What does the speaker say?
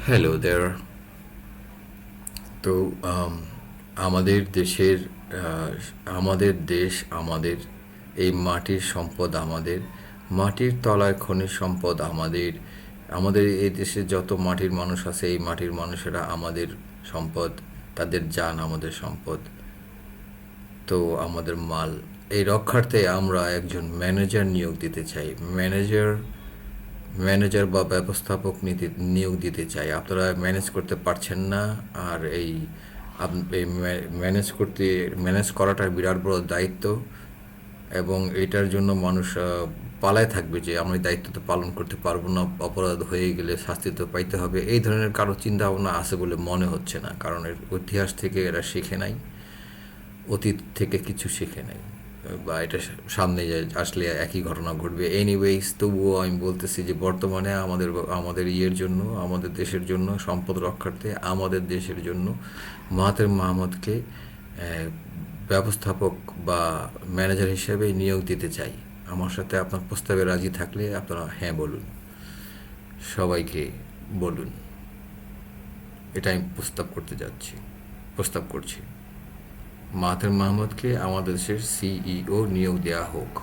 Hello দেয়ার। তো আম, আমাদের দেশের আহ, আমাদের দেশ আমাদের, এই মাটির সম্পদ আমাদের, মাটির তলায় খনিজ সম্পদ আমাদের। আমাদের এই দেশে যত মাটির মানুষ আছে, এই মাটির মানুষেরা আমাদের সম্পদ, তাদের জান আমাদের সম্পদ। তো আমাদের মাল, এই রক্ষার্থে আমরা একজন ম্যানেজার নিয়োগ দিতে চাই। ম্যানেজার ম্যানেজার বা ব্যবস্থাপক নিয়োগ দিতে চাই। আপনারা ম্যানেজ করতে পারছেন না, আর এই ম্যানেজ করাটা বিরাট বড় দায়িত্ব। এবং এটার জন্য মানুষ পালায় থাকবে যে আমি দায়িত্ব তো পালন করতে পারবো না, অপরাধ হয়ে গেলে শাস্তি তো পাইতে হবে। এই ধরনের কারো চিন্তা ভাবনা আছে বলে মনে হচ্ছে না, কারণ এর ইতিহাস থেকে এরা শিখে নাই, অতীত থেকে কিছু শিখে নাই, বা এটা সামনে আসলে একই ঘটনা ঘটবে এনিওয়েইস। তবুও আমি বলতেছি যে বর্তমানে আমাদের আমাদের ইয়ের জন্য, আমাদের দেশের জন্য, সম্পদ রক্ষার্থে আমাদের দেশের জন্য মাহাতির মোহাম্মদকে ব্যবস্থাপক বা ম্যানেজার হিসেবে নিয়োগ দিতে চাই। আমার সাথে আপনার প্রস্তাবে রাজি থাকলে আপনারা হ্যাঁ বলুন, সবাইকে বলুন। এটা আমি প্রস্তাব করছি। মাহাতির মোহাম্মদকে আমাদের দেশের সিইও নিয়োগ দেওয়া হোক।